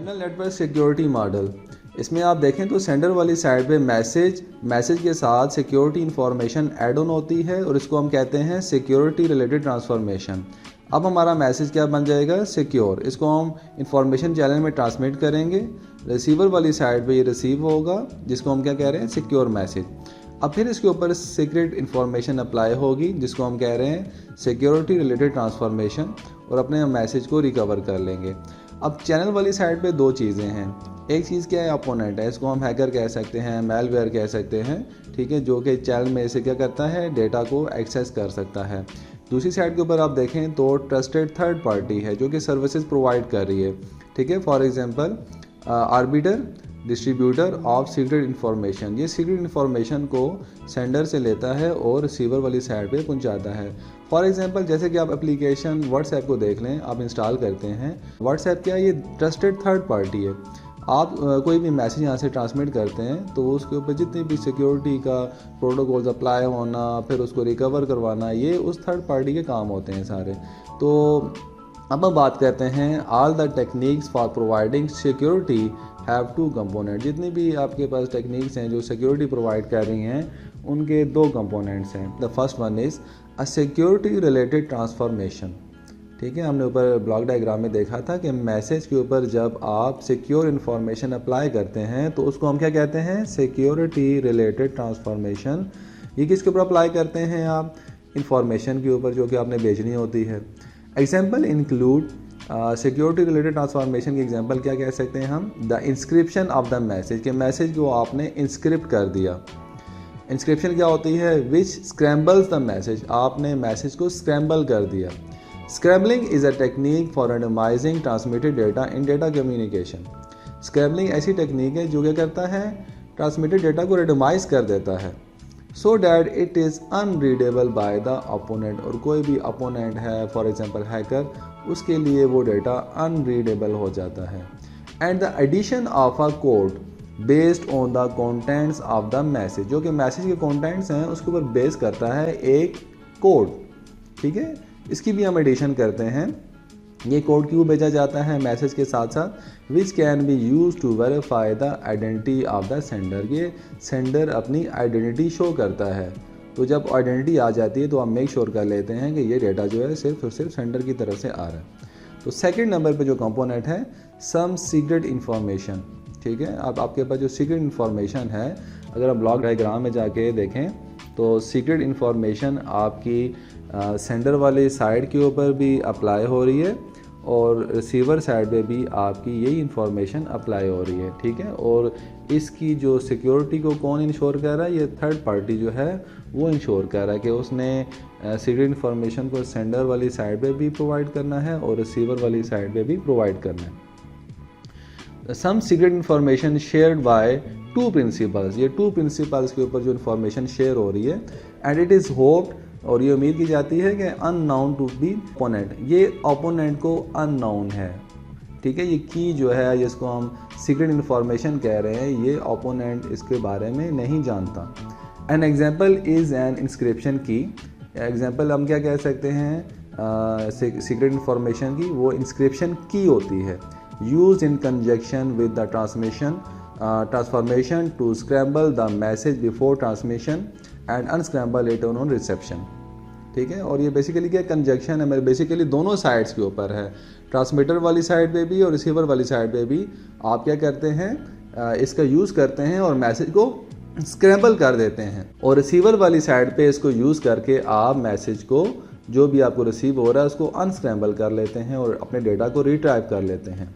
General network security model, इसमें आप देखें तो सेंडर वाली साइड पे मैसेज के साथ सिक्योरिटी इंफॉर्मेशन ऐड ऑन होती है और इसको हम कहते हैं सिक्योरिटी रिलेटेड ट्रांसफॉर्मेशन। अब हमारा मैसेज क्या बन जाएगा, सिक्योर। इसको हम इंफॉर्मेशन चैनल में ट्रांसमिट करेंगे, रिसीवर वाली साइड पे ये रिसीव होगा, जिसको हम क्या कह रहे हैं, सिक्योर मैसेज। अब फिर इसके ऊपर सीक्रेट इन्फॉर्मेशन अप्लाई होगी, जिसको हम कह रहे हैं सिक्योरिटी रिलेटेड ट्रांसफॉर्मेशन, और अपने मैसेज को रिकवर कर लेंगे। अब चैनल वाली साइड पे दो चीज़ें हैं। एक चीज़ क्या है, अपोनेंट है, इसको हम हैकर कह सकते हैं, मेलवेयर कह सकते हैं, ठीक है, जो कि चैनल में से क्या करता है, डेटा को एक्सेस कर सकता है। दूसरी साइड के ऊपर आप देखें तो ट्रस्टेड थर्ड पार्टी है जो कि सर्विसेज प्रोवाइड कर रही है, ठीक है। For example arbiter distributor of secret information, ये सीक्रेट इन्फॉर्मेशन को सेंडर से लेता है और रिसीवर वाली साइड पे पहुंचाता है। फॉर एग्जांपल जैसे कि आप एप्लीकेशन व्हाट्सएप को देख लें, आप इंस्टॉल करते हैं। व्हाट्सएप क्या है, ये ट्रस्टेड थर्ड पार्टी है। आप कोई भी मैसेज यहाँ से ट्रांसमिट करते हैं तो उसके ऊपर जितनी भी सिक्योरिटी का प्रोटोकॉल्स अप्लाई होना, फिर उसको रिकवर करवाना, ये उस थर्ड पार्टी के काम होते हैं सारे। तो अब हम बात करते हैं all the techniques for providing security have two component. जितनी भी आपके पास टेक्निक्स हैं जो सिक्योरिटी प्रोवाइड कर रही हैं, उनके दो कंपोनेंट्स हैं। The first one is a security related transformation, ठीक है। हमने ऊपर ब्लॉक डायग्राम में देखा था कि मैसेज के ऊपर जब आप सिक्योर इन्फॉर्मेशन अप्लाई करते हैं तो उसको हम क्या कहते हैं, सिक्योरिटी रिलेटेड ट्रांसफॉर्मेशन। ये किसके ऊपर अप्लाई करते हैं आप, इंफॉर्मेशन के ऊपर जो कि आपने भेजनी होती है। Example include security related transformation की एग्जांपल क्या कह सकते हैं हम, the encryption of the message, के मैसेज को आपने इंस्क्रिप्ट कर दिया। इंस्क्रिप्शन क्या होती है, विच स्क्रैम्बल्स द मैसेज, आपने मैसेज को स्क्रैम्बल कर दिया। Scrambling is a technique for randomising transmitted data in data communication. Scrambling ऐसी टेक्निक है जो क्या करता है, ट्रांसमिटेड डेटा को रेंडमाइज कर देता है, so that it is unreadable by the opponent. और कोई भी अपोनेंट है, फॉर एग्जांपल हैकर, उसके लिए वो डेटा अनरीडेबल हो जाता है। And the addition of a code based on the contents of the message, जो कि मैसेज के कंटेंट्स हैं उसके ऊपर बेस करता है एक कोड, ठीक है। इसकी भी हम एडिशन करते हैं। ये कोड क्यों भेजा जाता है मैसेज के साथ साथ, which can be use to verify the identity of the sender. ये सेंडर अपनी आइडेंटिटी शो करता है, तो जब आइडेंटिटी आ जाती है तो हम मेक श्योर कर लेते हैं कि ये डेटा जो है सिर्फ और सिर्फ सेंडर की तरफ से आ रहा है। तो सेकंड नंबर पे जो कंपोनेंट है, सम सीक्रेट इन्फॉर्मेशन, ठीक है। अब आपके पास जो सीक्रेट इन्फॉर्मेशन है, अगर आप ब्लॉक डायग्राम में जाके देखें तो सीक्रेट इन्फॉर्मेशन आपकी सेंडर वाले साइड के ऊपर भी अप्लाई हो रही है और रिसीवर साइड पे भी आपकी यही इन्फॉर्मेशन अप्लाई हो रही है, ठीक है। और इसकी जो सिक्योरिटी को कौन इंश्योर कर रहा है, ये थर्ड पार्टी जो है वो इंश्योर कर रहा है कि उसने सीक्रेट इन्फॉर्मेशन को सेंडर वाली साइड पे भी प्रोवाइड करना है और रिसीवर वाली साइड पे भी प्रोवाइड करना है। Some secret information shared by two principals, ये टू प्रिंसिपल्स के ऊपर जो इन्फॉर्मेशन शेयर हो रही है, एंड इट इज़ होप्ड, और ये उम्मीद की जाती है कि अननोन टू बी ओपोनेंट, ये ओपोनेंट को अननोन है, ठीक है। ये की जो है जिसको हम सीक्रेट इन्फॉर्मेशन कह रहे हैं, ये ओपोनेंट इसके बारे में नहीं जानता। An example is an inscription की, एग्जाम्पल हम क्या कह सकते हैं सीक्रेट इन्फॉर्मेशन की, वो इंस्क्रिप्शन की होती है, use in conjunction with the transformation to scramble the message before transmission and unscramble it on reception, ठीक है। और ये बेसिकली क्या कंजक्शन है, मेरे बेसिकली दोनों साइड्स के ऊपर है, ट्रांसमीटर वाली साइड पे भी और रिसीवर वाली साइड पे भी आप क्या करते हैं, इसका यूज़ करते हैं और मैसेज को स्क्रैम्बल कर देते हैं, और रिसीवर वाली साइड पे इसको यूज़ करके आप मैसेज को, जो भी आपको रिसीव हो रहा है, उसको अनस्क्रैम्बल कर लेते हैं और अपने डेटा को रिट्राइव कर लेते हैं।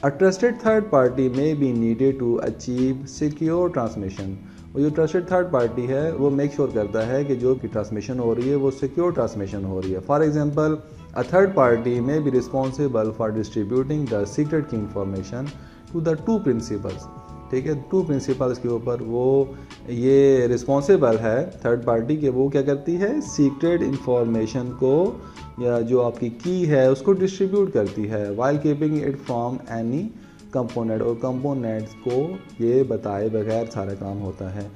A trusted third party may be needed to achieve secure transmission, और जो ट्रस्टेड थर्ड पार्टी है वो मेक श्योर करता है कि जो भी ट्रांसमिशन हो रही है वो सिक्योर ट्रांसमिशन हो रही है। For example a third party may be responsible for distributing the secret key information to the two principals, ठीक है। टू प्रिंसिपल्स के ऊपर वो ये रिस्पॉन्सिबल है थर्ड पार्टी के, वो क्या करती है, सीक्रेट इंफॉर्मेशन को या जो आपकी की है उसको डिस्ट्रीब्यूट करती है, while keeping it from any component, और कंपोनेंट्स को ये बताए बगैर सारा काम होता है।